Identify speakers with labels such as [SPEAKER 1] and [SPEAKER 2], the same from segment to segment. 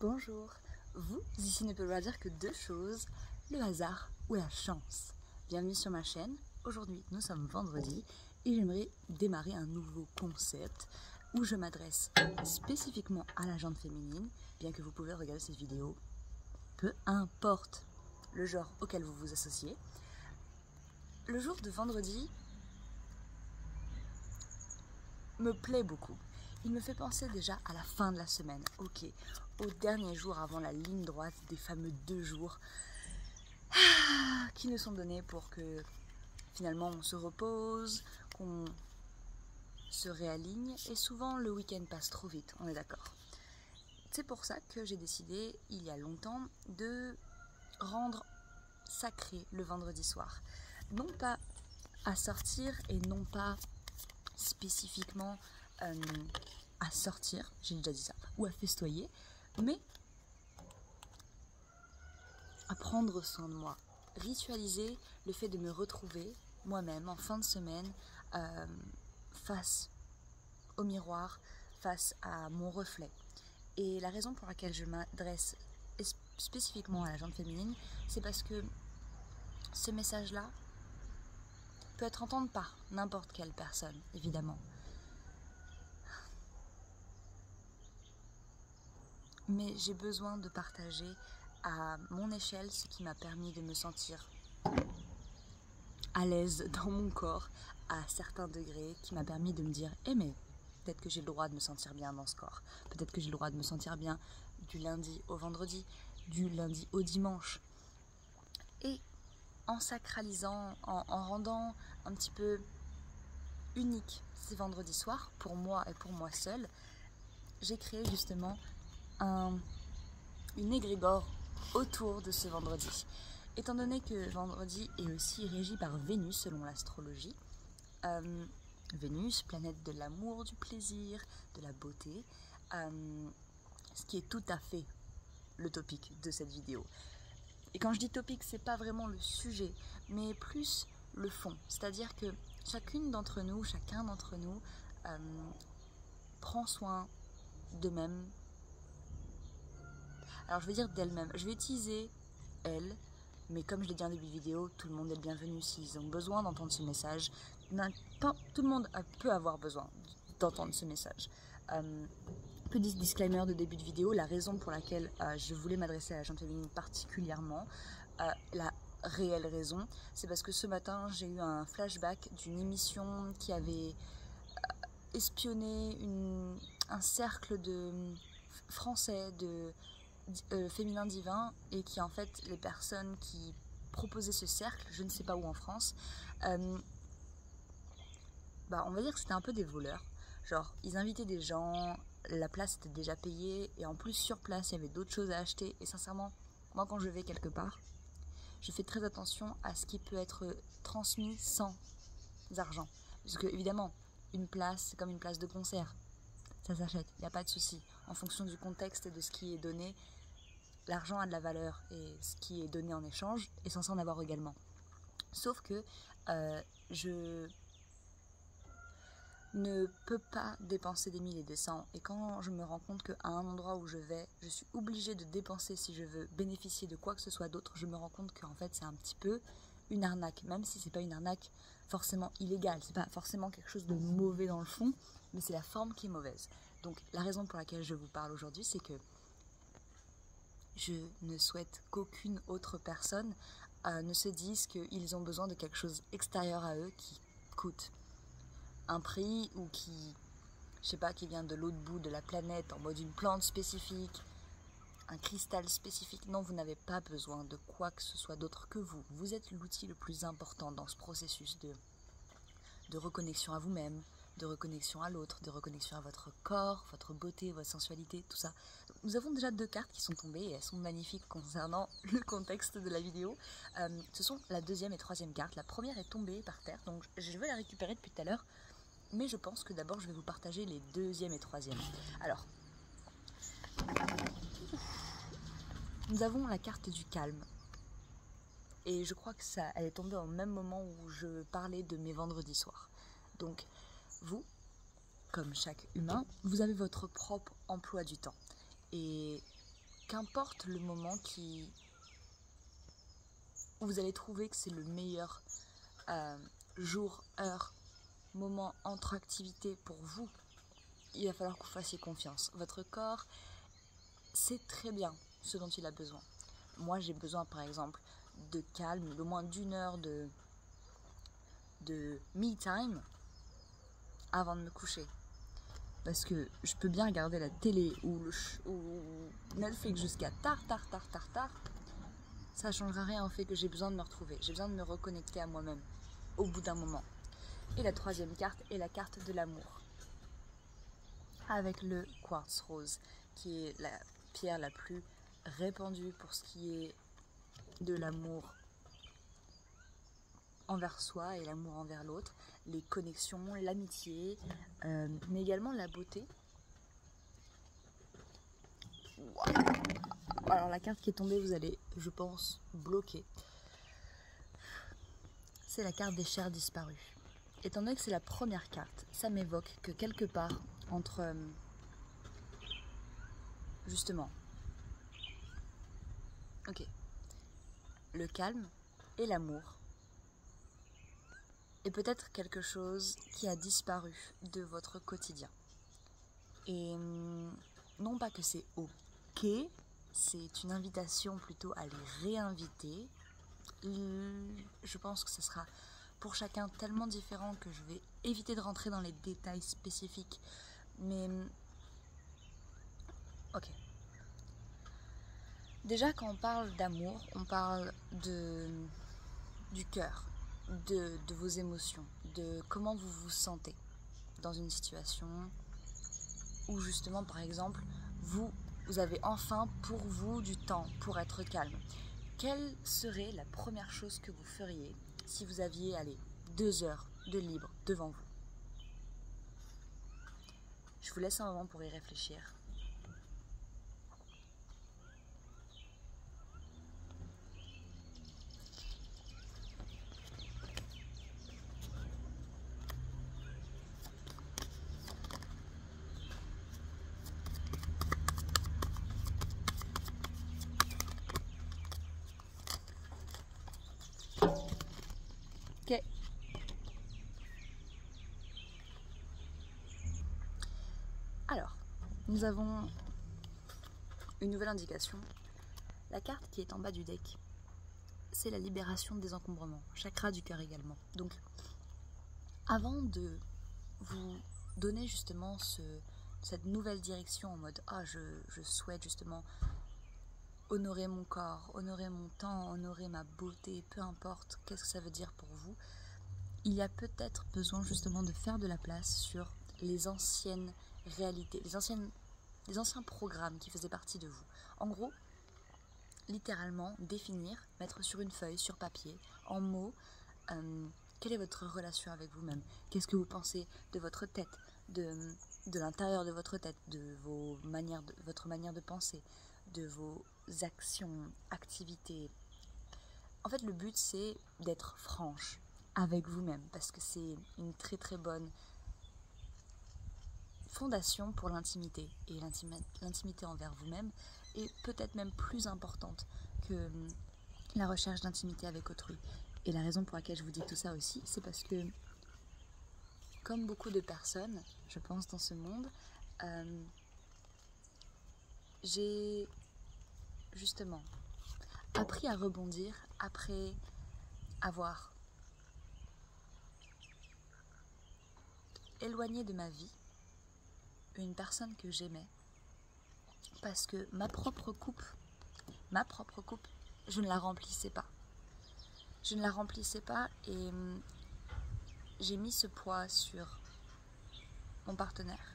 [SPEAKER 1] Bonjour, vous ici ne pouvez dire que deux choses, le hasard ou la chance. Bienvenue sur ma chaîne, aujourd'hui nous sommes vendredi et j'aimerais démarrer un nouveau concept où je m'adresse spécifiquement à la gente féminine, bien que vous pouvez regarder cette vidéo, peu importe le genre auquel vous vous associez. Le jour de vendredi me plaît beaucoup. Il me fait penser déjà à la fin de la semaine, ok, au dernier jour avant la ligne droite des fameux 2 jours qui nous sont donnés pour que finalement on se repose, qu'on se réaligne, et souvent le week-end passe trop vite, on est d'accord. C'est pour ça que j'ai décidé il y a longtemps de rendre sacré le vendredi soir. Non pas à sortir et non pas spécifiquement à sortir, j'ai déjà dit ça, ou à festoyer, mais à prendre soin de moi, ritualiser le fait de me retrouver moi-même en fin de semaine face au miroir, face à mon reflet. Et la raison pour laquelle je m'adresse spécifiquement à la gente féminine, c'est parce que ce message-là peut être entendu par n'importe quelle personne, évidemment. Mais j'ai besoin de partager à mon échelle ce qui m'a permis de me sentir à l'aise dans mon corps à certains degrés, qui m'a permis de me dire « Eh mais, peut-être que j'ai le droit de me sentir bien dans ce corps. Peut-être que j'ai le droit de me sentir bien du lundi au vendredi, du lundi au dimanche. » Et en sacralisant, en rendant un petit peu unique ces vendredis soirs, pour moi et pour moi seule, j'ai créé justement une égrégore autour de ce vendredi. Étant donné que vendredi est aussi régi par Vénus selon l'astrologie, Vénus, planète de l'amour, du plaisir, de la beauté, ce qui est tout à fait le topic de cette vidéo. Et quand je dis topic, c'est pas vraiment le sujet, mais plus le fond. C'est-à-dire que chacune d'entre nous, chacun d'entre nous prend soin d'eux-mêmes. Alors je vais dire d'elle-même, je vais utiliser elle, mais comme je l'ai dit en début de vidéo, tout le monde est le bienvenu s'ils ont besoin d'entendre ce message. Tout le monde peut avoir besoin d'entendre ce message. Petit disclaimer de début de vidéo, la raison pour laquelle je voulais m'adresser à la gente féminine particulièrement, la réelle raison, c'est parce que ce matin j'ai eu un flashback d'une émission qui avait espionné un cercle de français de féminin divin, et qui en fait les personnes qui proposaient ce cercle, je ne sais pas où en France, on va dire que c'était un peu des voleurs. Genre ils invitaient des gens, la place était déjà payée, et en plus sur place il y avait d'autres choses à acheter. Et sincèrement, moi quand je vais quelque part, je fais très attention à ce qui peut être transmis sans argent, parce que évidemment une place c'est comme une place de concert, ça s'achète, il n'y a pas de souci. En fonction du contexte et de ce qui est donné, l'argent a de la valeur, et ce qui est donné en échange est censé en avoir également. Sauf que je ne peux pas dépenser des mille et des cents, et quand je me rends compte qu'à un endroit où je vais, je suis obligée de dépenser si je veux bénéficier de quoi que ce soit d'autre, je me rends compte qu'en fait c'est un petit peu une arnaque, même si c'est pas une arnaque forcément illégale, c'est pas forcément quelque chose de mauvais dans le fond, mais c'est la forme qui est mauvaise. Donc la raison pour laquelle je vous parle aujourd'hui, c'est que je ne souhaite qu'aucune autre personne ne se dise qu'ils ont besoin de quelque chose extérieur à eux qui coûte un prix, ou qui, je sais pas, qui vient de l'autre bout de la planète, en mode une plante spécifique, un cristal spécifique. Non, vous n'avez pas besoin de quoi que ce soit d'autre que vous. Vous êtes l'outil le plus important dans ce processus de reconnexion à vous-même, de reconnexion à l'autre, de reconnexion à votre corps, votre beauté, votre sensualité, tout ça. Nous avons déjà 2 cartes qui sont tombées, et elles sont magnifiques concernant le contexte de la vidéo. Ce sont la 2e et 3e carte. La première est tombée par terre, donc je vais la récupérer depuis tout à l'heure, mais je pense que d'abord je vais vous partager les 2e et 3e. Alors, nous avons la carte du calme, et je crois que elle est tombée au même moment où je parlais de mes vendredis soirs. Donc, vous, comme chaque humain, vous avez votre propre emploi du temps. Et qu'importe le moment où vous allez trouver que c'est le meilleur jour, heure, moment entre activités pour vous, il va falloir que vous fassiez confiance. Votre corps sait très bien ce dont il a besoin. Moi, j'ai besoin, par exemple, de calme, d'au moins d'une heure de me time avant de me coucher. Parce que je peux bien regarder la télé ou Netflix jusqu'à tard. Ça ne changera rien au fait que j'ai besoin de me retrouver. J'ai besoin de me reconnecter à moi-même au bout d'un moment. Et la troisième carte est la carte de l'amour. Avec le quartz rose, qui est la pierre la plus répandue pour ce qui est de l'amour envers soi et l'amour envers l'autre, les connexions, l'amitié, mais également la beauté. Wow. Alors la carte qui est tombée, vous allez, je pense, bloquer. C'est la carte des chers disparus. Étant donné que c'est la première carte, ça m'évoque que quelque part entre justement, le calme et l'amour, et peut-être quelque chose qui a disparu de votre quotidien. Et non pas que c'est ok, c'est une invitation plutôt à les réinviter. Je pense que ce sera pour chacun tellement différent que je vais éviter de rentrer dans les détails spécifiques. Mais ok. Déjà, quand on parle d'amour, on parle du cœur, de vos émotions, de comment vous vous sentez dans une situation où justement, par exemple, vous avez enfin pour vous du temps pour être calme. Quelle serait la première chose que vous feriez si vous aviez, 2 heures de libre devant vous? Je vous laisse un moment pour y réfléchir. Ok. Alors, nous avons une nouvelle indication. La carte qui est en bas du deck, c'est la libération des encombrements, chakra du cœur également. Donc, avant de vous donner justement cette nouvelle direction en mode je souhaite justement honorer mon corps, honorer mon temps, honorer ma beauté, peu importe qu'est-ce que ça veut dire pour vous, il y a peut-être besoin justement de faire de la place sur les anciennes réalités, les anciens programmes qui faisaient partie de vous. En gros, littéralement, définir, mettre sur une feuille, sur papier, en mots, quelle est votre relation avec vous-même? Qu'est-ce que vous pensez de votre tête, de l'intérieur de votre tête, de votre manière de penser, de vos actions, activités? En fait, le but, c'est d'être franche avec vous-même, parce que c'est une très très bonne fondation pour l'intimité. Et l'intimité envers vous-même est peut-être même plus importante que la recherche d'intimité avec autrui. Et la raison pour laquelle je vous dis tout ça aussi, c'est parce que, comme beaucoup de personnes, je pense, dans ce monde, j'ai justement appris à rebondir après avoir éloigné de ma vie une personne que j'aimais, parce que ma propre coupe, je ne la remplissais pas. Je ne la remplissais pas et j'ai mis ce poids sur mon partenaire.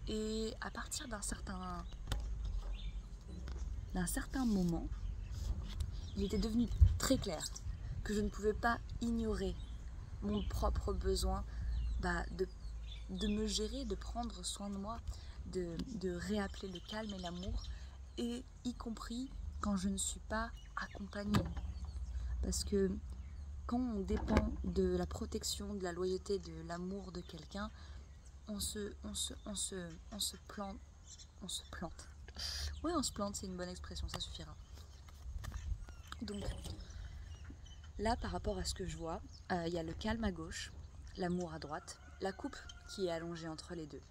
[SPEAKER 1] Et à partir d'un certain moment, il était devenu très clair que je ne pouvais pas ignorer mon propre besoin de me gérer, de prendre soin de moi, de réappeler le calme et l'amour, et y compris quand je ne suis pas accompagnée. Parce que quand on dépend de la protection, de la loyauté, de l'amour de quelqu'un, on se plante. Oui, on se plante, c'est une bonne expression, ça suffira. Donc, là, par rapport à ce que je vois, il y a le calme à gauche, l'amour à droite, la coupe qui est allongée entre les deux.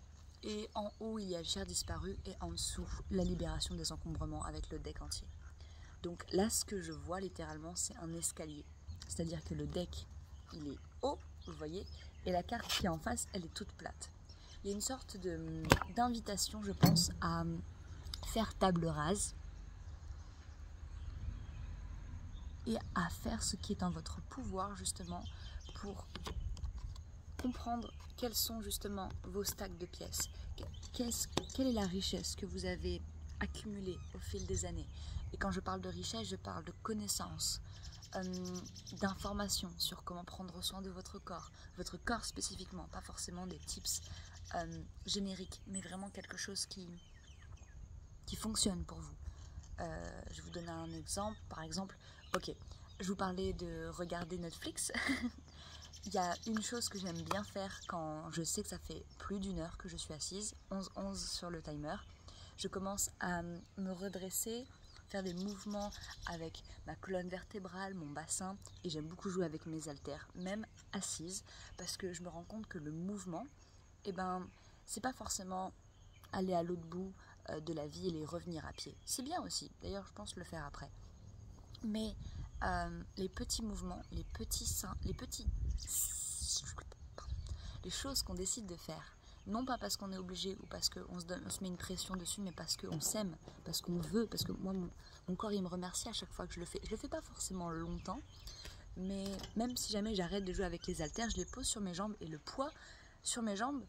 [SPEAKER 1] Et en haut, il y a le cher disparu et en dessous, la libération des encombrements avec le deck entier. Donc là, ce que je vois littéralement, c'est un escalier. C'est-à-dire que le deck, il est haut, vous voyez, et la carte qui est en face, elle est toute plate. Il y a une sorte d'invitation, je pense, à faire table rase et à faire ce qui est en votre pouvoir, justement, pour comprendre quels sont justement vos stacks de pièces. Quelle est la richesse que vous avez accumulée au fil des années? Et quand je parle de richesse, je parle de connaissances, d'informations sur comment prendre soin de votre corps spécifiquement, pas forcément des tips génériques, mais vraiment quelque chose qui fonctionne pour vous. Je vous donne un exemple, par exemple, ok, je vous parlais de regarder Netflix. Il y a une chose que j'aime bien faire quand je sais que ça fait plus d'une heure que je suis assise, 11 sur le timer. Je commence à me redresser, faire des mouvements avec ma colonne vertébrale, mon bassin, et j'aime beaucoup jouer avec mes haltères, même assise, parce que je me rends compte que le mouvement, c'est pas forcément aller à l'autre bout de la ville et revenir à pied. C'est bien aussi, d'ailleurs je pense le faire après. Mais les petits mouvements, les choses qu'on décide de faire, non pas parce qu'on est obligé ou parce qu'on se met une pression dessus, mais parce qu'on s'aime, parce qu'on veut, parce que moi, mon corps, il me remercie à chaque fois que je le fais. Je le fais pas forcément longtemps, mais même si jamais j'arrête de jouer avec les haltères, je les pose sur mes jambes et le poids sur mes jambes,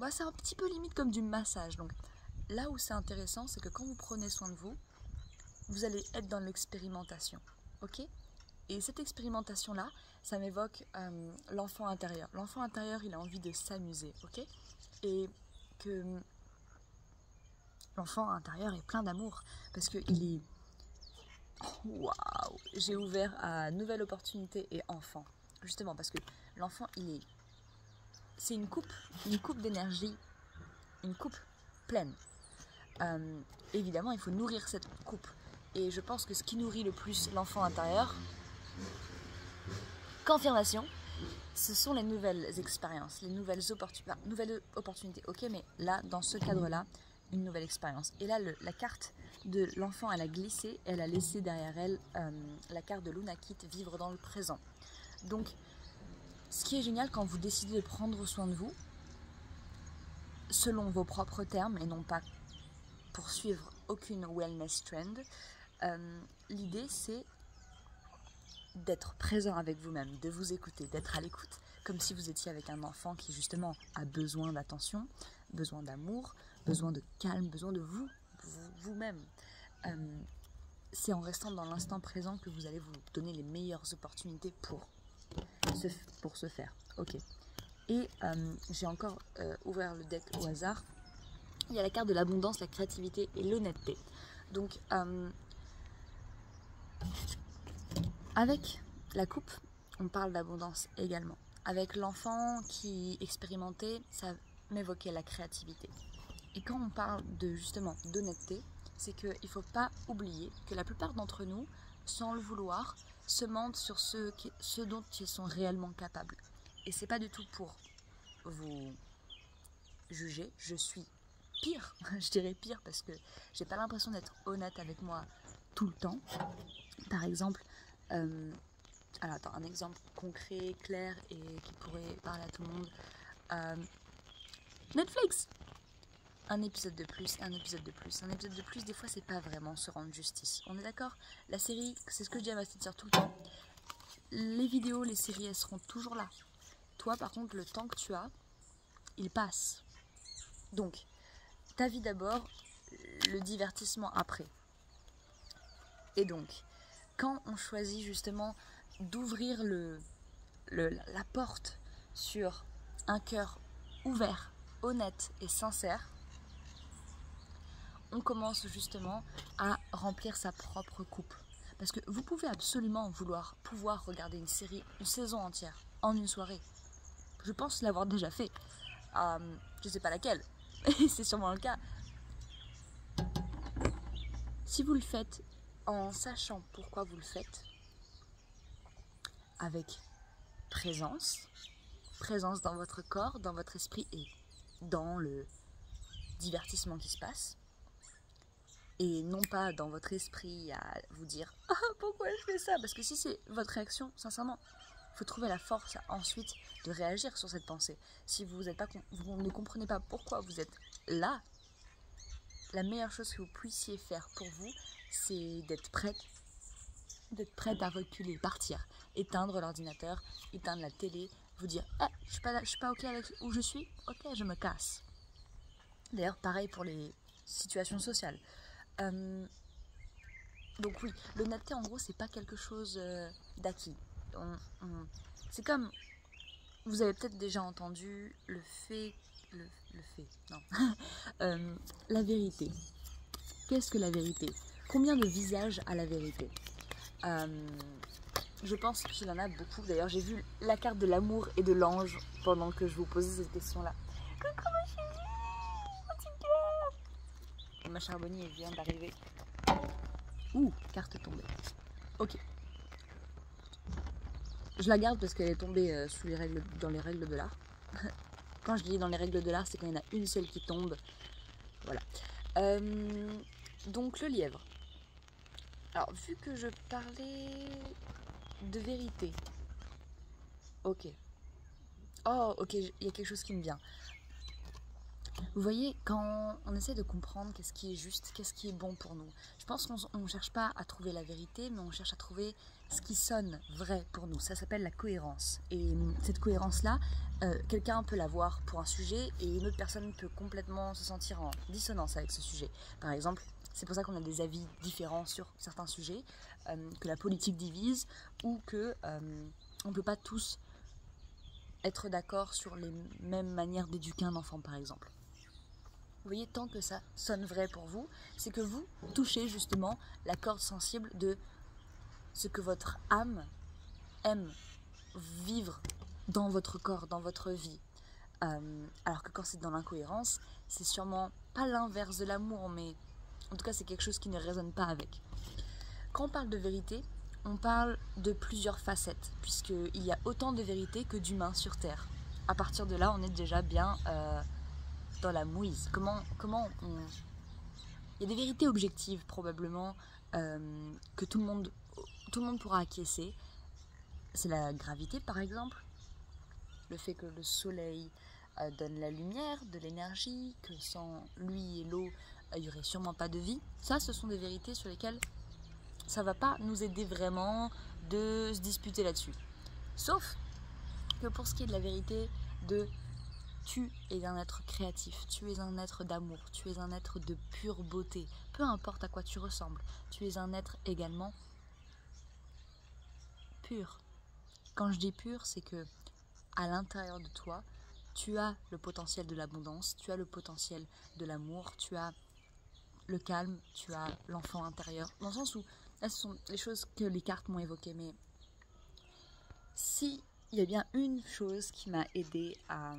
[SPEAKER 1] c'est un petit peu limite comme du massage. Donc là où c'est intéressant, c'est que quand vous prenez soin de vous, vous allez être dans l'expérimentation, ok? Et cette expérimentation-là, ça m'évoque l'enfant intérieur. L'enfant intérieur, il a envie de s'amuser, ok? Et que l'enfant intérieur est plein d'amour, parce qu'il est... Waouh! J'ai ouvert à nouvelle opportunité et enfant. Justement, parce que l'enfant, c'est une coupe d'énergie, une coupe pleine. Évidemment, il faut nourrir cette coupe. Et je pense que ce qui nourrit le plus l'enfant intérieur, confirmation, ce sont les nouvelles expériences, les nouvelles opportunités. Ok, mais là, dans ce cadre-là, une nouvelle expérience. Et là, la carte de l'enfant, elle a glissé, elle a laissé derrière elle la carte de Lunakit, vivre dans le présent. Donc, ce qui est génial quand vous décidez de prendre soin de vous, selon vos propres termes et non pas poursuivre aucune wellness trend, l'idée c'est d'être présent avec vous-même, de vous écouter, d'être à l'écoute, comme si vous étiez avec un enfant qui justement a besoin d'attention, besoin d'amour, besoin de calme, besoin de vous-même. C'est en restant dans l'instant présent que vous allez vous donner les meilleures opportunités pour se faire. Ok. Et j'ai encore ouvert le deck au hasard. Il y a la carte de l'abondance, la créativité et l'honnêteté. Donc, avec la coupe, on parle d'abondance également. Avec l'enfant qui expérimentait, ça m'évoquait la créativité. Et quand on parle justement d'honnêteté, c'est qu'il ne faut pas oublier que la plupart d'entre nous, sans le vouloir, se mentent sur ce dont ils sont réellement capables. Et c'est pas du tout pour vous juger, je suis pire, je dirais pire parce que j'ai pas l'impression d'être honnête avec moi tout le temps. Par exemple, alors attends, un exemple concret, clair et qui pourrait parler à tout le monde. Netflix! Un épisode de plus, un épisode de plus, un épisode de plus, des fois c'est pas vraiment se rendre justice. On est d'accord? La série, c'est ce que je dis à ma petite sœur tout le temps. Les vidéos, les séries, elles seront toujours là. Toi par contre, le temps que tu as, il passe. Donc, ta vie d'abord, le divertissement après. Et donc, quand on choisit justement d'ouvrir la porte sur un cœur ouvert, honnête et sincère, on commence justement à remplir sa propre coupe. Parce que vous pouvez absolument pouvoir regarder une série, une saison entière, en une soirée. Je pense l'avoir déjà fait. Je ne sais pas laquelle, mais c'est sûrement le cas. Si vous le faites en sachant pourquoi vous le faites, avec présence dans votre corps, dans votre esprit et dans le divertissement qui se passe, et non pas dans votre esprit à vous dire « Ah, pourquoi je fais ça ?» Parce que si c'est votre réaction, sincèrement, il faut trouver la force ensuite de réagir sur cette pensée. Si vous ne comprenez pas pourquoi vous êtes là, la meilleure chose que vous puissiez faire pour vous, c'est d'être prête à reculer, partir, éteindre l'ordinateur, éteindre la télé, vous dire « Ah, je suis pas ok avec où je suis, ok, je me casse. » D'ailleurs, pareil pour les situations sociales. Donc oui, l'honnêteté en gros c'est pas quelque chose d'acquis. C'est comme, vous avez peut-être déjà entendu la vérité. Qu'est-ce que la vérité? Combien de visages a la vérité? Je pense qu'il en a beaucoup. D'ailleurs j'ai vu la carte de l'amour et de l'ange pendant que je vous posais cette question-là. Coucou ma chérie, mon petit cœur. Ma charbonnier vient d'arriver. Ouh, carte tombée. Ok. Je la garde parce qu'elle est tombée dans les règles de l'art. Quand je dis dans les règles de l'art, c'est quand il y en a une seule qui tombe. Voilà. Donc le lièvre. Alors, vu que je parlais de vérité. Ok. Oh, ok, il y a quelque chose qui me vient. Vous voyez, quand on essaie de comprendre qu'est-ce qui est juste, qu'est-ce qui est bon pour nous, je pense qu'on ne cherche pas à trouver la vérité, mais on cherche à trouver ce qui sonne vrai pour nous. Ça s'appelle la cohérence. Et cette cohérence-là, quelqu'un peut l'avoir pour un sujet et une autre personne peut complètement se sentir en dissonance avec ce sujet. Par exemple, c'est pour ça qu'on a des avis différents sur certains sujets, que la politique divise ou que on ne peut pas tous être d'accord sur les mêmes manières d'éduquer un enfant, par exemple. Vous voyez, tant que ça sonne vrai pour vous, c'est que vous touchez justement la corde sensible de ce que votre âme aime vivre dans votre corps, dans votre vie. Alors que quand c'est dans l'incohérence, c'est sûrement pas l'inverse de l'amour, mais en tout cas c'est quelque chose qui ne résonne pas avec. Quand on parle de vérité, on parle de plusieurs facettes, puisqu'il y a autant de vérités que d'humains sur Terre. À partir de là, on est déjà bien dans la mouise. Comment on... Il y a des vérités objectives probablement que tout le monde pourra acquiescer. C'est la gravité par exemple, le fait que le soleil donne la lumière, de l'énergie, que sans lui et l'eau, il n'y aurait sûrement pas de vie. Ça, ce sont des vérités sur lesquelles ça ne va pas nous aider vraiment de se disputer là-dessus. Sauf que pour ce qui est de la vérité de tu es un être créatif, tu es un être d'amour, tu es un être de pure beauté, peu importe à quoi tu ressembles, tu es un être également pur. Quand je dis pur, c'est que à l'intérieur de toi, tu as le potentiel de l'abondance, tu as le potentiel de l'amour, tu as le calme, tu as l'enfant intérieur, dans le sens où, là ce sont les choses que les cartes m'ont évoquées, mais si il y a bien une chose qui m'a aidée à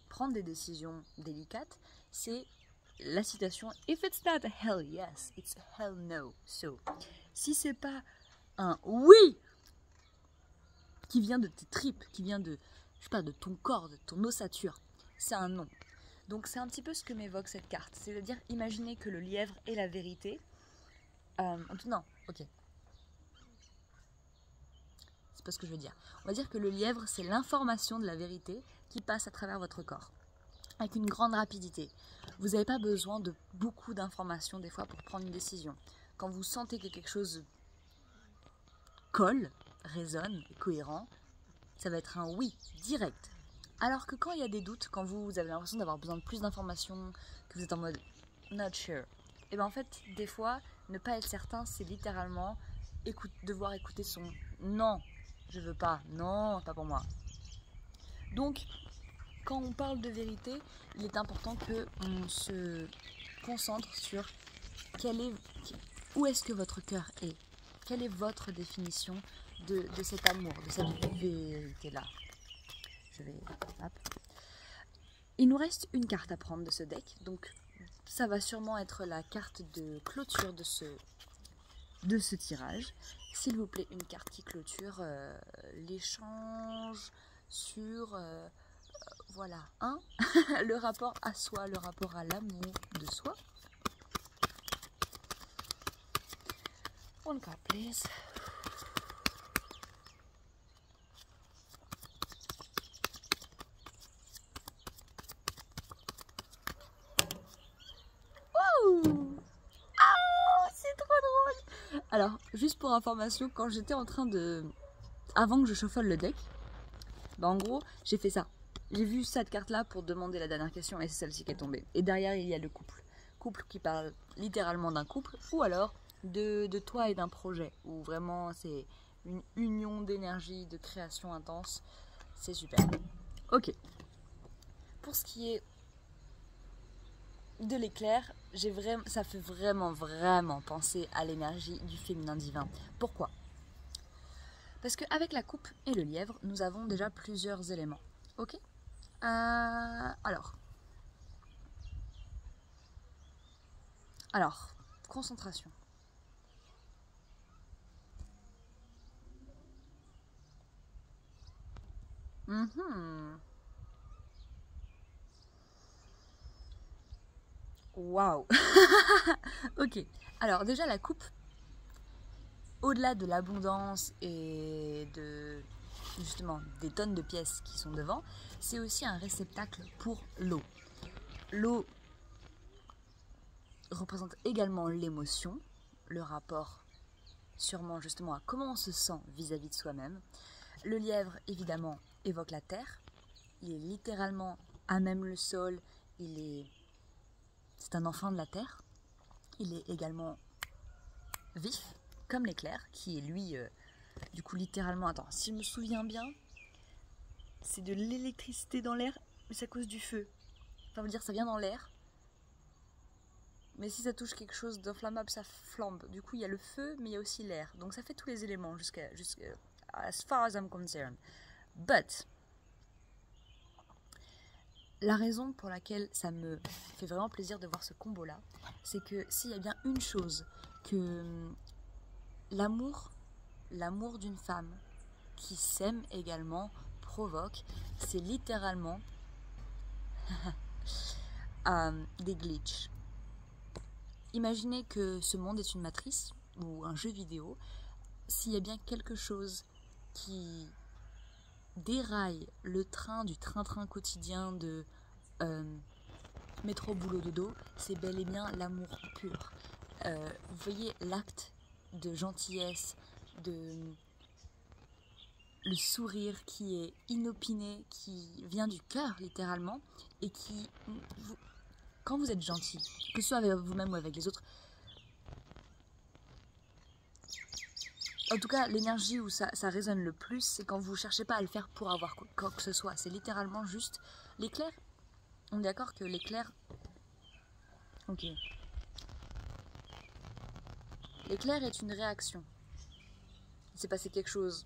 [SPEAKER 1] prendre des décisions délicates, c'est la citation « If it's not a hell yes, it's a hell no ». So, si c'est pas un « oui » qui vient de tes tripes, qui vient de, je sais pas, de ton corps, de ton ossature, c'est un non. Donc c'est un petit peu ce que m'évoque cette carte. C'est-à-dire, imaginez que le lièvre est la vérité. Non, ok. C'est pas ce que je veux dire. On va dire que le lièvre, c'est l'information de la vérité qui passe à travers votre corps, avec une grande rapidité. Vous n'avez pas besoin de beaucoup d'informations des fois pour prendre une décision. Quand vous sentez que quelque chose colle, résonne, est cohérent, ça va être un oui, direct. Alors que quand il y a des doutes, quand vous avez l'impression d'avoir besoin de plus d'informations, que vous êtes en mode not sure, et bien en fait, des fois, ne pas être certain, c'est littéralement devoir écouter son non, je veux pas, non, pas pour moi. Donc, quand on parle de vérité, il est important qu'on se concentre sur où est-ce que votre cœur est. Quelle est votre définition de cet amour, de cette vérité-là. Il nous reste une carte à prendre de ce deck, donc ça va sûrement être la carte de clôture de ce tirage. S'il vous plaît, une carte qui clôture l'échange sur, voilà, hein, le rapport à soi, le rapport à l'amour de soi. One card, please. Alors, juste pour information, quand j'étais en train de... Avant que je shuffle le deck, bah en gros, j'ai fait ça. J'ai vu cette carte-là pour demander la dernière question et c'est celle-ci qui est tombée. Et derrière, il y a le couple. Couple qui parle littéralement d'un couple ou alors de toi et d'un projet. Où vraiment, c'est une union d'énergie, de création intense. C'est super. Ok. Pour ce qui est de l'éclair, ça fait vraiment penser à l'énergie du féminin divin. Pourquoi? Parce qu'avec la coupe et le lièvre, nous avons déjà plusieurs éléments. Ok? Alors, concentration. Waouh. Ok. Alors déjà la coupe, au-delà de l'abondance et de justement des tonnes de pièces qui sont devant, c'est aussi un réceptacle pour l'eau. L'eau représente également l'émotion, le rapport sûrement justement à comment on se sent vis-à-vis de soi-même. Le lièvre évidemment évoque la terre, il est littéralement à même le sol, c'est un enfant de la terre, il est également vif, comme l'éclair, qui est lui, du coup littéralement, attends, si je me souviens bien, c'est de l'électricité dans l'air, mais c'est à cause du feu. Enfin, veut dire, ça vient dans l'air, mais si ça touche quelque chose d'inflammable, ça flambe. Du coup, il y a le feu, mais il y a aussi l'air. Donc ça fait tous les éléments, jusqu'à as far as I'm concerned. But, la raison pour laquelle ça me fait vraiment plaisir de voir ce combo-là, c'est que s'il y a bien une chose que l'amour d'une femme qui s'aime également provoque, c'est littéralement des glitches. Imaginez que ce monde est une matrice ou un jeu vidéo. S'il y a bien quelque chose qui déraille le train du train-train quotidien de métro boulot dodo, c'est bel et bien l'amour pur. Vous voyez l'acte de gentillesse, le sourire qui est inopiné, qui vient du cœur littéralement, et qui, quand vous êtes gentil, que ce soit avec vous-même ou avec les autres, en tout cas l'énergie où ça résonne le plus, c'est quand vous ne cherchez pas à le faire pour avoir quoi que ce soit, c'est littéralement juste l'éclair. On est d'accord que l'éclair, ok, l'éclair est une réaction. Il s'est passé quelque chose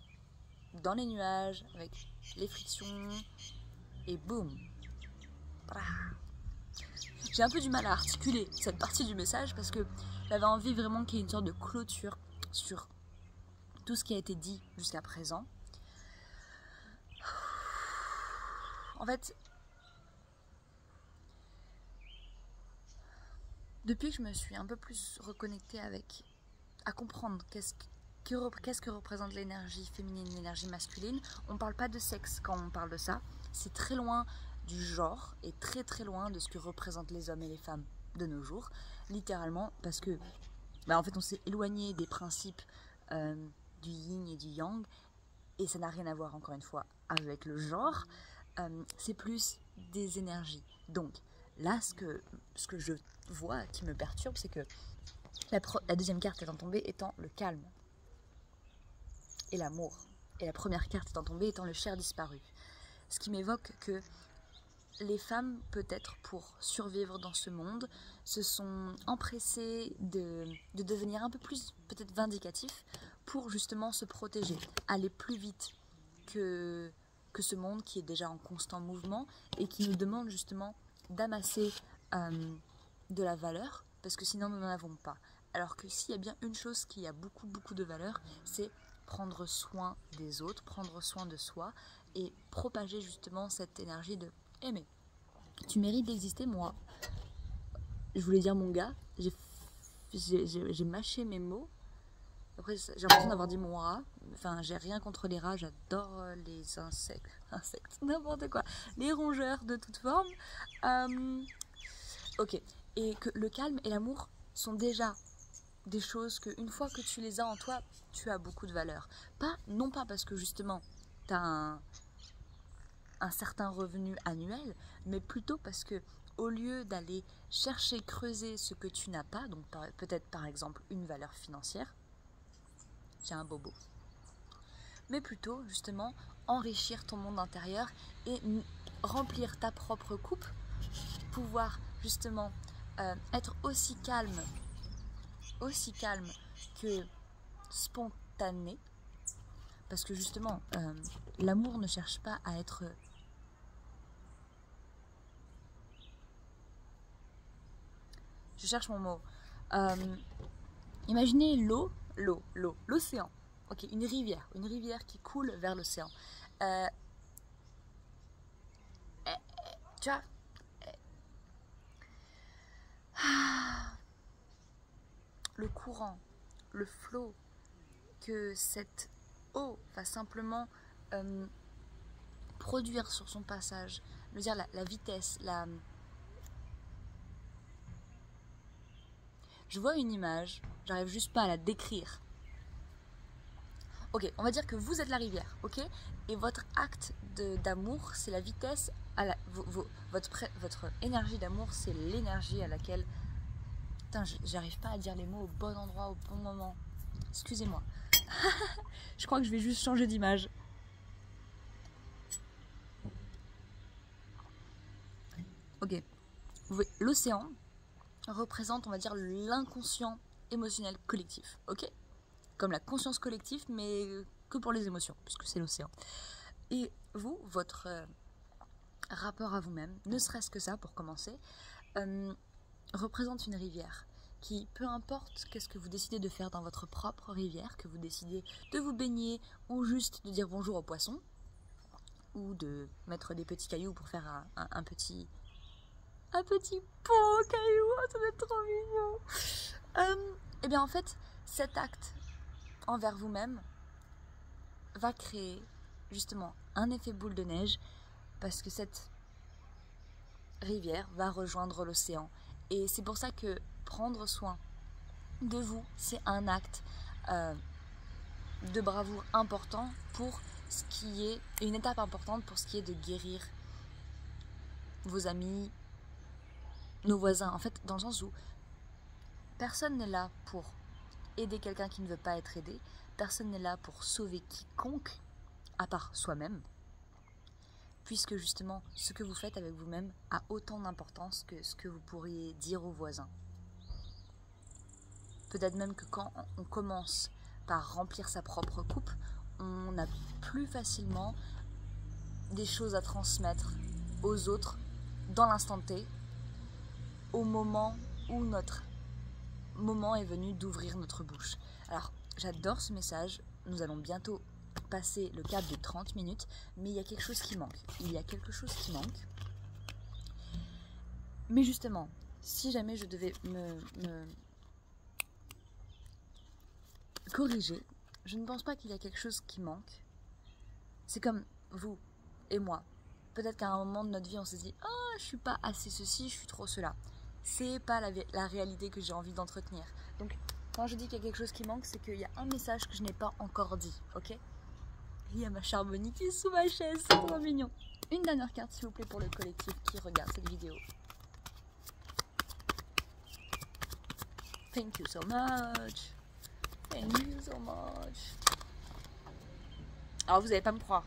[SPEAKER 1] dans les nuages, avec les frictions, et boum. J'ai un peu du mal à articuler cette partie du message parce que j'avais envie vraiment qu'il y ait une sorte de clôture sur tout ce qui a été dit jusqu'à présent. En fait, depuis que je me suis un peu plus reconnectée à comprendre qu'est-ce que représente l'énergie féminine, l'énergie masculine, on ne parle pas de sexe quand on parle de ça. C'est très loin du genre et très très loin de ce que représentent les hommes et les femmes de nos jours, littéralement, parce que en fait on s'est éloigné des principes du yin et du yang, et ça n'a rien à voir encore une fois avec le genre, c'est plus des énergies. Donc là, ce que je vois qui me perturbe, c'est que la deuxième carte étant tombée étant le calme et l'amour, et la première carte étant tombée étant le cher disparu. Ce qui m'évoque que les femmes, peut-être pour survivre dans ce monde, se sont empressées de devenir un peu plus peut-être vindicatifs pour justement se protéger, aller plus vite que ce monde qui est déjà en constant mouvement et qui nous demande justement d'amasser de la valeur, parce que sinon nous n'en avons pas. Alors que s'il y a bien une chose qui a beaucoup de valeur, c'est prendre soin des autres, prendre soin de soi et propager justement cette énergie de aimer. Tu mérites d'exister, moi. Je voulais dire mon gars, j'ai mâché mes mots. Après, j'ai l'impression d'avoir dit mon rat. Enfin, j'ai rien contre les rats, j'adore les insectes, n'importe quoi. Les rongeurs de toute forme. Ok, et que le calme et l'amour sont déjà des choses que, une fois que tu les as en toi, tu as beaucoup de valeur. Non pas parce que justement, tu as un certain revenu annuel, mais plutôt parce que au lieu d'aller chercher, creuser ce que tu n'as pas, donc peut-être par exemple une valeur financière, j'ai un bobo, mais plutôt justement enrichir ton monde intérieur et remplir ta propre coupe, pouvoir justement être aussi calme que spontané, parce que justement l'amour ne cherche pas à être je cherche mon mot. Imaginez l'océan. Ok, une rivière qui coule vers l'océan. Tu vois, le courant, le flot, que cette eau va simplement produire sur son passage, je veux dire la vitesse, Je vois une image, j'arrive juste pas à la décrire. Ok, on va dire que vous êtes la rivière, ok? Et votre acte d'amour, c'est la vitesse, votre énergie d'amour, c'est l'énergie à laquelle... Putain, j'arrive pas à dire les mots au bon endroit, au bon moment. Excusez-moi. Je crois que je vais juste changer d'image. Ok. L'océan représente, on va dire, l'inconscient émotionnel collectif, ok? Comme la conscience collective, mais que pour les émotions, puisque c'est l'océan. Et vous, votre rapport à vous-même, ne serait-ce que ça pour commencer, représente une rivière qui, peu importe qu'est-ce que vous décidez de faire dans votre propre rivière, que vous décidez de vous baigner ou juste de dire bonjour aux poissons, ou de mettre des petits cailloux pour faire un petit pot aux cailloux, oh, ça va être trop mignon. Et bien en fait, cet acte envers vous-même va créer justement un effet boule de neige, parce que cette rivière va rejoindre l'océan. Et c'est pour ça que prendre soin de vous, c'est un acte de bravoure important pour ce qui est, une étape importante pour ce qui est de guérir vos amis, nos voisins. En fait, dans le sens où personne n'est là pour aider quelqu'un qui ne veut pas être aidé, personne n'est là pour sauver quiconque, à part soi-même, puisque justement, ce que vous faites avec vous-même a autant d'importance que ce que vous pourriez dire aux voisins. Peut-être même que quand on commence par remplir sa propre coupe, on a plus facilement des choses à transmettre aux autres dans l'instant T, au moment où notre moment est venu d'ouvrir notre bouche. Alors, j'adore ce message, nous allons bientôt passer le cap des 30 minutes, mais il y a quelque chose qui manque. Mais justement, si jamais je devais me corriger, je ne pense pas qu'il y a quelque chose qui manque. C'est comme vous et moi. Peut-être qu'à un moment de notre vie, on s'est dit « Ah, je suis pas assez ceci, je suis trop cela ». C'est pas la réalité que j'ai envie d'entretenir. Donc, quand je dis qu'il y a quelque chose qui manque, c'est qu'il y a un message que je n'ai pas encore dit, ok? Il y a ma charbonnie qui est sous ma chaise, c'est trop mignon. Une dernière carte, s'il vous plaît, pour le collectif qui regarde cette vidéo. Thank you so much. Thank you so much. Alors, vous n'allez pas me croire.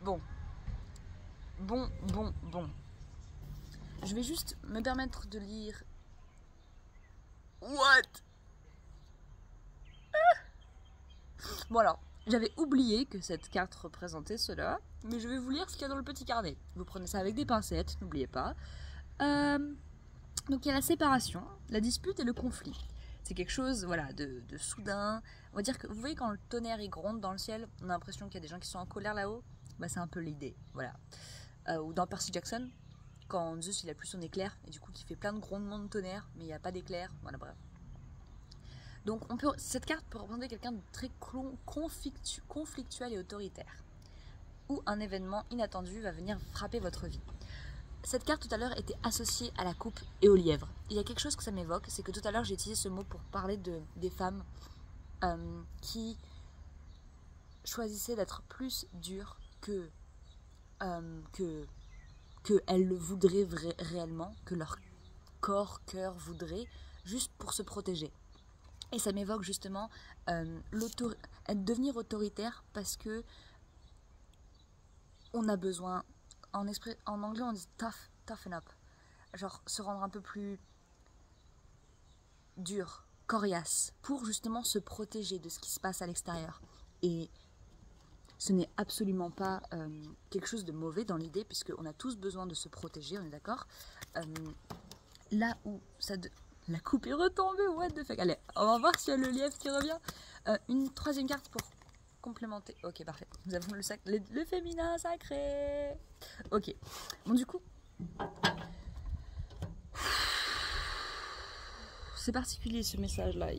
[SPEAKER 1] Bon. Je vais juste me permettre de lire... What? Bon alors, j'avais oublié que cette carte représentait cela, mais je vais vous lire ce qu'il y a dans le petit carnet. Vous prenez ça avec des pincettes, n'oubliez pas. Donc il y a la séparation, la dispute et le conflit. C'est quelque chose voilà, de soudain. On va dire que vous voyez quand le tonnerre il gronde dans le ciel, on a l'impression qu'il y a des gens qui sont en colère là-haut. Bah, c'est un peu l'idée. Voilà. Ou dans Percy Jackson, quand Zeus il a plus son éclair et du coup il fait plein de grondements de tonnerre, mais il n'y a pas d'éclair. Voilà, bref. Donc cette carte peut représenter quelqu'un de très conflictuel et autoritaire, où un événement inattendu va venir frapper votre vie. Cette carte tout à l'heure était associée à la coupe et au lièvre. Il y a quelque chose que ça m'évoque, c'est que tout à l'heure j'ai utilisé ce mot pour parler des femmes qui choisissaient d'être plus dures que elles le voudraient réellement, que leur cœur voudrait, juste pour se protéger. Et ça m'évoque justement devenir autoritaire parce que on a besoin, en anglais on dit toughen up, genre se rendre un peu plus dur, coriace, pour justement se protéger de ce qui se passe à l'extérieur. Et ce n'est absolument pas quelque chose de mauvais dans l'idée, puisqu'on a tous besoin de se protéger, on est d'accord. Là où la coupe est retombée, what the fuck. Allez, on va voir s'il y a le lièvre qui revient. Une troisième carte pour complémenter. Ok, parfait. Nous avons le féminin sacré. Ok. Bon, du coup, c'est particulier ce message-là.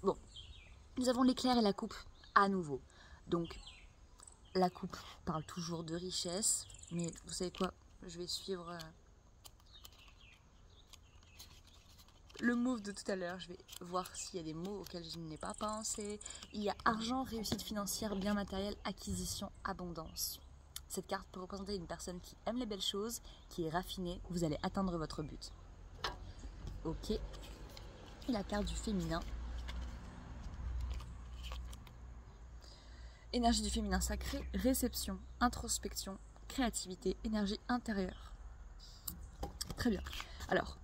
[SPEAKER 1] Bon, nous avons l'éclair et la coupe à nouveau. Donc, la coupe parle toujours de richesse, mais vous savez quoi? Je vais suivre le move de tout à l'heure. Je vais voir s'il y a des mots auxquels je n'ai pas pensé. Il y a argent, réussite financière, bien matériel, acquisition, abondance. Cette carte peut représenter une personne qui aime les belles choses, qui est raffinée. Vous allez atteindre votre but. Ok. Et la carte du féminin. Énergie du féminin sacré, réception, introspection, créativité, énergie intérieure. Très bien. Alors,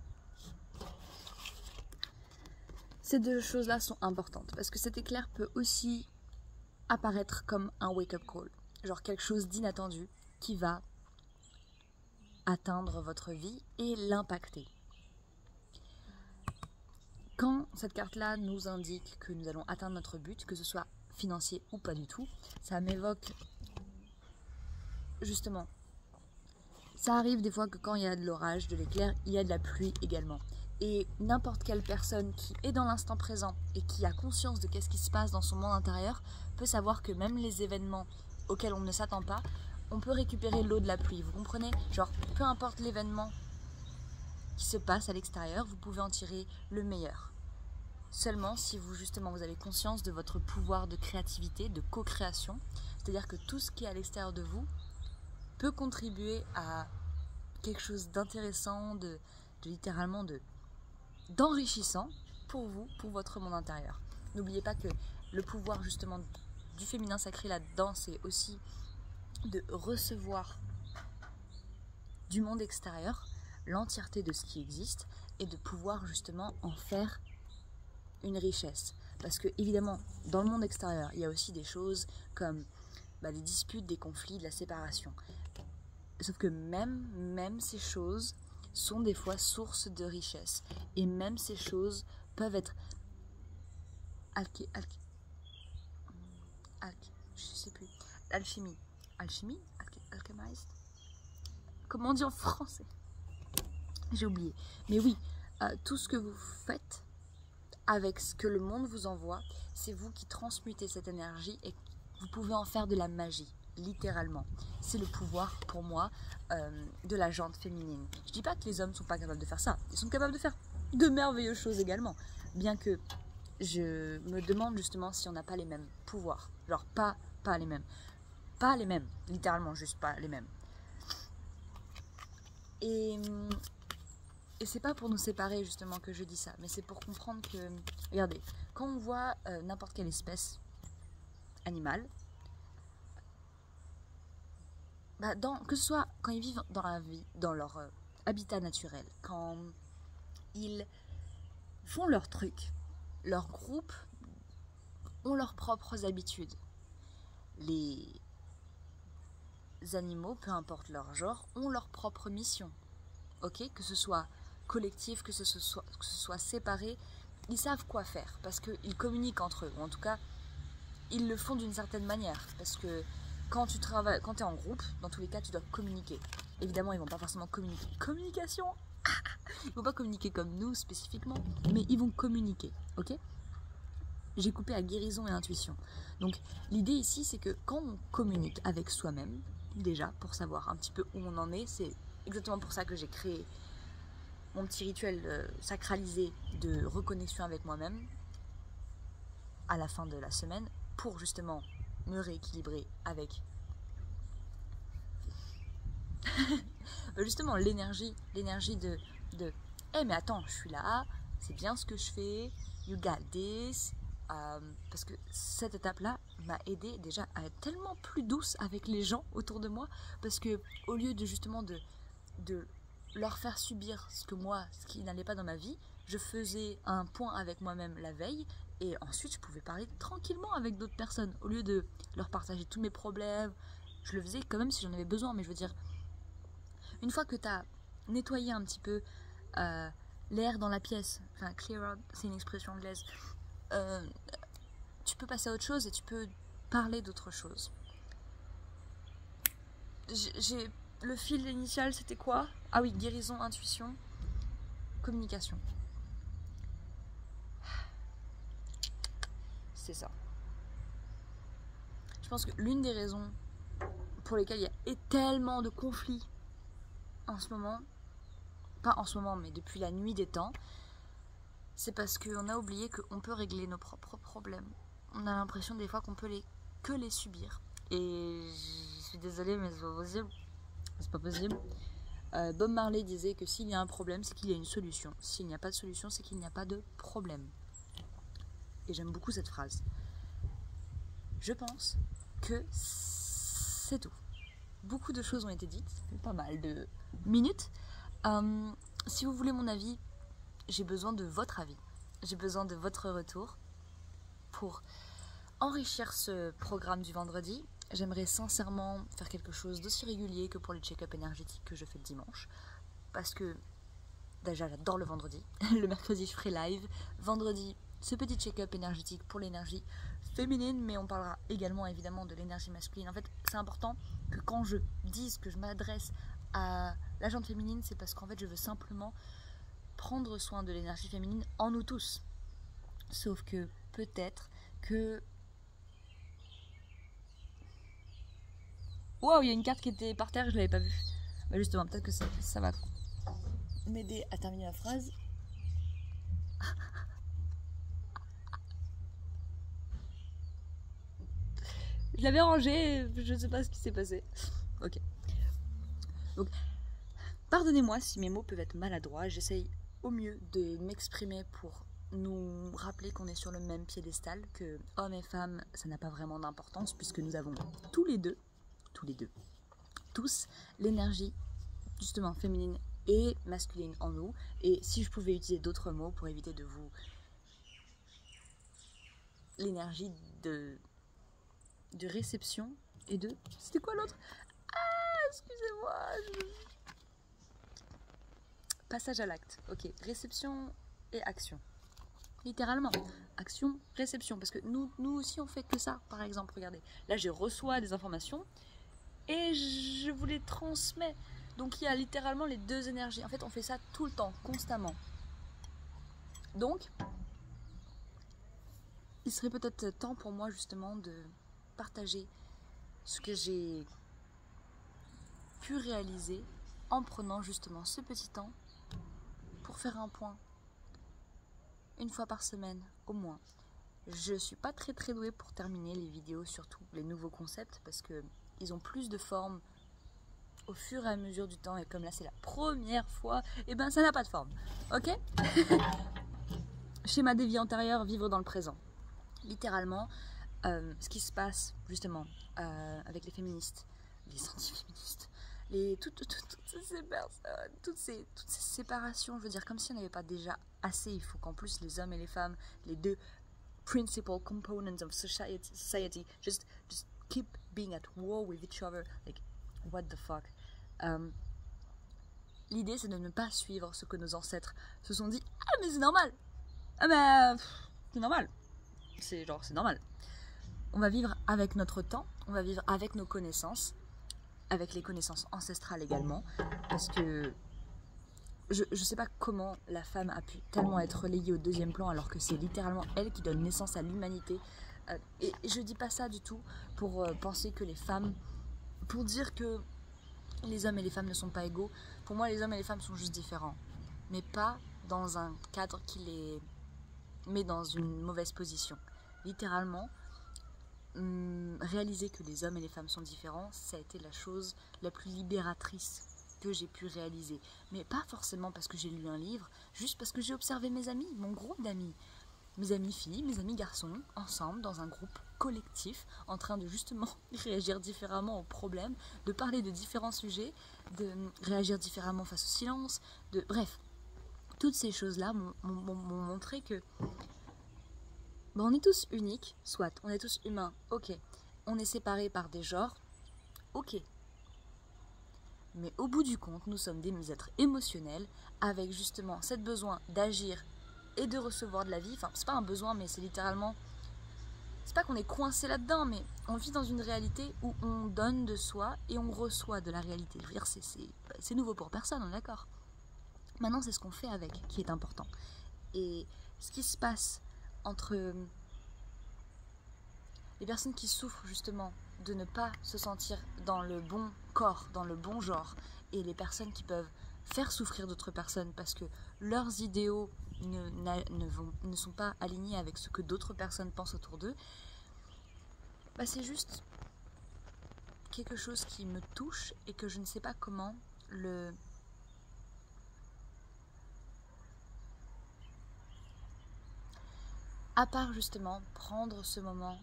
[SPEAKER 1] ces deux choses-là sont importantes parce que cet éclair peut aussi apparaître comme un wake-up call, genre quelque chose d'inattendu qui va atteindre votre vie et l'impacter. Quand cette carte-là nous indique que nous allons atteindre notre but, que ce soit financier ou pas du tout, ça m'évoque justement. Ça arrive des fois que quand il y a de l'orage, de l'éclair, il y a de la pluie également. Et n'importe quelle personne qui est dans l'instant présent et qui a conscience de qu'est-ce qui se passe dans son monde intérieur peut savoir que même les événements auxquels on ne s'attend pas, on peut récupérer l'eau de la pluie. Vous comprenez? Genre, peu importe l'événement qui se passe à l'extérieur, vous pouvez en tirer le meilleur. Seulement si vous avez conscience de votre pouvoir de créativité, de co-création, c'est-à-dire que tout ce qui est à l'extérieur de vous peut contribuer à quelque chose d'intéressant, littéralement d'enrichissant pour vous, pour votre monde intérieur. N'oubliez pas que le pouvoir justement du féminin sacré là-dedans, c'est aussi de recevoir du monde extérieur l'entièreté de ce qui existe et de pouvoir justement en faire une richesse. Parce que évidemment, dans le monde extérieur, il y a aussi des choses comme des disputes, des conflits, de la séparation. Sauf que même ces choses sont des fois source de richesse. Et même ces choses peuvent être je sais plus. Alchimie. Alchemized. Comment on dit en français? J'ai oublié. Mais oui, tout ce que vous faites avec ce que le monde vous envoie, c'est vous qui transmutez cette énergie et vous pouvez en faire de la magie, littéralement. C'est le pouvoir, pour moi, de la jante féminine. Je dis pas que les hommes sont pas capables de faire ça. Ils sont capables de faire de merveilleuses choses également. Bien que je me demande justement si on n'a pas les mêmes pouvoirs. Genre pas les mêmes. Pas les mêmes, littéralement, juste pas les mêmes. Et c'est pas pour nous séparer justement que je dis ça, mais c'est pour comprendre que, regardez, quand on voit n'importe quelle espèce animale, que ce soit quand ils vivent dans leur habitat naturel, quand ils font leur truc, leurs groupes ont leurs propres habitudes. animaux, peu importe leur genre, ont leur propre mission. Ok, que ce soit collectif, que ce soit séparé, ils savent quoi faire parce qu'ils communiquent entre eux, ou en tout cas, ils le font d'une certaine manière. Parce que quand tu travailles, quand tu es en groupe, dans tous les cas, tu dois communiquer. Évidemment, ils vont pas forcément communiquer. Communication. Ils vont pas communiquer comme nous spécifiquement, mais ils vont communiquer. Ok. J'ai coupé à guérison et intuition. Donc l'idée ici, c'est que quand on communique avec soi-même, déjà, pour savoir un petit peu où on en est, c'est exactement pour ça que j'ai créé mon petit rituel sacralisé de reconnexion avec moi-même à la fin de la semaine, pour justement me rééquilibrer avec justement l'énergie de hey, mais attends, je suis là, c'est bien ce que je fais, you got this. Parce que cette étape-là m'a aidé déjà à être tellement plus douce avec les gens autour de moi, parce que au lieu de justement de leur faire subir ce qui n'allait pas dans ma vie, je faisais un point avec moi-même la veille, et ensuite je pouvais parler tranquillement avec d'autres personnes, au lieu de leur partager tous mes problèmes. Je le faisais quand même si j'en avais besoin, mais je veux dire, une fois que tu as nettoyé un petit peu l'air dans la pièce, enfin clear out, c'est une expression anglaise, tu peux passer à autre chose et tu peux parler d'autre chose. Le fil initial, c'était quoi? Ah oui, guérison, intuition, communication. C'est ça. Je pense que l'une des raisons pour lesquelles il y a tellement de conflits en ce moment, pas en ce moment, mais depuis la nuit des temps, c'est parce qu'on a oublié qu'on peut régler nos propres problèmes. On a l'impression des fois qu'on peut que les subir. Et je suis désolée, mais c'est pas possible. C'est pas possible. Bob Marley disait que s'il y a un problème, c'est qu'il y a une solution. S'il n'y a pas de solution, c'est qu'il n'y a pas de problème. Et j'aime beaucoup cette phrase. Je pense que c'est tout. Beaucoup de choses ont été dites, ça fait pas mal de minutes. Si vous voulez mon avis, j'ai besoin de votre avis. J'ai besoin de votre retour pour enrichir ce programme du vendredi. J'aimerais sincèrement faire quelque chose d'aussi régulier que pour les check-up énergétiques que je fais le dimanche. Parce que déjà j'adore le vendredi. Le mercredi je ferai live. Vendredi, ce petit check-up énergétique pour l'énergie féminine, mais on parlera également évidemment de l'énergie masculine. En fait, c'est important que quand je dise que je m'adresse à la jante féminine, c'est parce qu'en fait je veux simplement prendre soin de l'énergie féminine en nous tous. Sauf que peut-être que... Wow, il y a une carte qui était par terre, je l'avais pas vue. Bah justement, peut-être que ça va m'aider à terminer la phrase. Je l'avais rangée, je ne sais pas ce qui s'est passé. Ok. Donc, pardonnez-moi si mes mots peuvent être maladroits, j'essaye au mieux de m'exprimer pour nous rappeler qu'on est sur le même piédestal, que hommes et femmes, ça n'a pas vraiment d'importance, puisque nous avons tous tous, l'énergie justement féminine et masculine en nous. Et si je pouvais utiliser d'autres mots pour éviter de vous... l'énergie de réception et de... C'était quoi l'autre? Ah, excusez-moi. Passage à l'acte. Ok, réception et action. Littéralement, action, réception. Parce que nous aussi, on fait que ça, par exemple. Regardez, là, je reçois des informations et je vous les transmets. Donc, il y a littéralement les deux énergies. En fait, on fait ça tout le temps, constamment. Donc, il serait peut-être temps pour moi, justement, de partager ce que j'ai pu réaliser en prenant justement ce petit temps pour faire un point une fois par semaine au moins. Je suis pas très douée pour terminer les vidéos, surtout les nouveaux concepts, parce que ils ont plus de forme au fur et à mesure du temps, et comme là c'est la première fois, et ben ça n'a pas de forme, ok. Schéma de vie antérieur, vivre dans le présent. Littéralement, ce qui se passe justement avec les féministes, les anti-féministes, toutes ces personnes, toutes ces séparations, je veux dire, comme si on n'avait pas déjà assez. Il faut qu'en plus les hommes et les femmes, les deux principal components of society just keep being at war with each other. Like, what the fuck. L'idée, c'est de ne pas suivre ce que nos ancêtres se sont dit. Ah, mais c'est normal. Ah, mais c'est normal. C'est normal. On va vivre avec notre temps, on va vivre avec nos connaissances, avec les connaissances ancestrales également, parce que je sais pas comment la femme a pu tellement être reléguée au deuxième plan alors que c'est littéralement elle qui donne naissance à l'humanité. Et je dis pas ça du tout pour penser que les femmes, pour dire que les hommes et les femmes ne sont pas égaux. Pour moi, les hommes et les femmes sont juste différents, mais pas dans un cadre qui les met dans une mauvaise position. Littéralement, réaliser que les hommes et les femmes sont différents, ça a été la chose la plus libératrice que j'ai pu réaliser. Mais pas forcément parce que j'ai lu un livre, juste parce que j'ai observé mes amis, mon groupe d'amis. Mes amis filles, mes amis garçons, ensemble, dans un groupe collectif, en train de justement réagir différemment aux problèmes, de parler de différents sujets, de réagir différemment face au silence, bref. Toutes ces choses-là m'ont montré que on est tous uniques, soit, on est tous humains, ok. On est séparés par des genres, ok. Mais au bout du compte, nous sommes des êtres émotionnels avec justement cette besoin d'agir et de recevoir de la vie. Enfin, c'est pas un besoin, mais c'est littéralement... C'est pas qu'on est coincé là-dedans, mais on vit dans une réalité où on donne de soi et on reçoit de la réalité. Je veux dire, c'est nouveau pour personne, on est d'accord. Maintenant, c'est ce qu'on fait avec qui est important. Et ce qui se passe entre les personnes qui souffrent justement de ne pas se sentir dans le bon corps, dans le bon genre, et les personnes qui peuvent faire souffrir d'autres personnes parce que leurs idéaux ne sont pas alignés avec ce que d'autres personnes pensent autour d'eux, bah c'est juste quelque chose qui me touche et que je ne sais pas comment le... À part justement prendre ce moment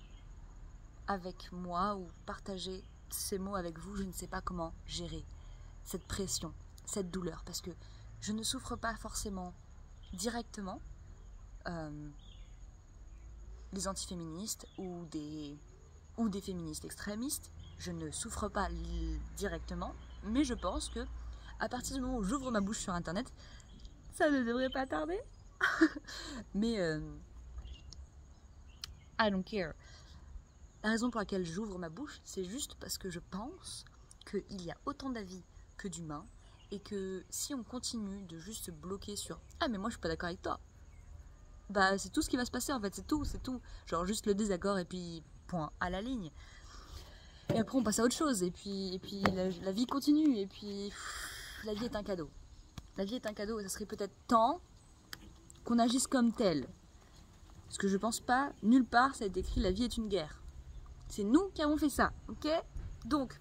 [SPEAKER 1] avec moi ou partager ces mots avec vous, je ne sais pas comment gérer cette pression, cette douleur, parce que je ne souffre pas forcément directement des antiféministes ou des féministes extrémistes, je ne souffre pas directement, mais je pense que à partir du moment où j'ouvre ma bouche sur internet, ça ne devrait pas tarder. Mais I don't care. La raison pour laquelle j'ouvre ma bouche, c'est juste parce que je pense qu'il y a autant d'avis que d'humains et que si on continue de juste se bloquer sur « Ah mais moi je suis pas d'accord avec toi », bah c'est tout ce qui va se passer en fait, c'est tout. Genre juste le désaccord et puis point à la ligne. Et après on passe à autre chose et puis la vie continue et puis la vie est un cadeau. La vie est un cadeau et ça serait peut-être temps qu'on agisse comme tel. Parce que je pense pas, nulle part ça a été écrit « La vie est une guerre ». C'est nous qui avons fait ça, ok? Donc,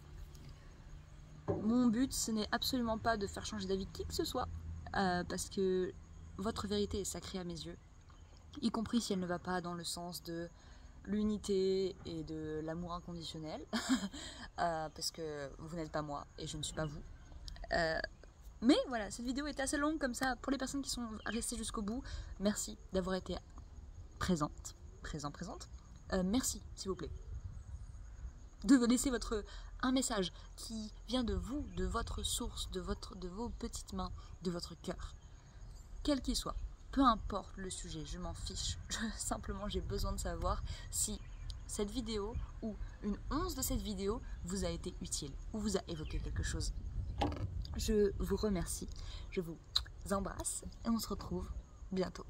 [SPEAKER 1] mon but, ce n'est absolument pas de faire changer d'avis qui que ce soit, parce que votre vérité est sacrée à mes yeux, y compris si elle ne va pas dans le sens de l'unité et de l'amour inconditionnel, parce que vous n'êtes pas moi et je ne suis pas vous. Mais voilà, cette vidéo était assez longue comme ça. Pour les personnes qui sont restées jusqu'au bout, merci d'avoir été présente. Merci, s'il vous plaît. De laisser un message qui vient de vous, de votre source, de vos petites mains, de votre cœur. Quel qu'il soit, peu importe le sujet, je m'en fiche. Simplement, j'ai besoin de savoir si cette vidéo ou une once de cette vidéo vous a été utile ou vous a évoqué quelque chose. Je vous remercie, je vous embrasse et on se retrouve bientôt.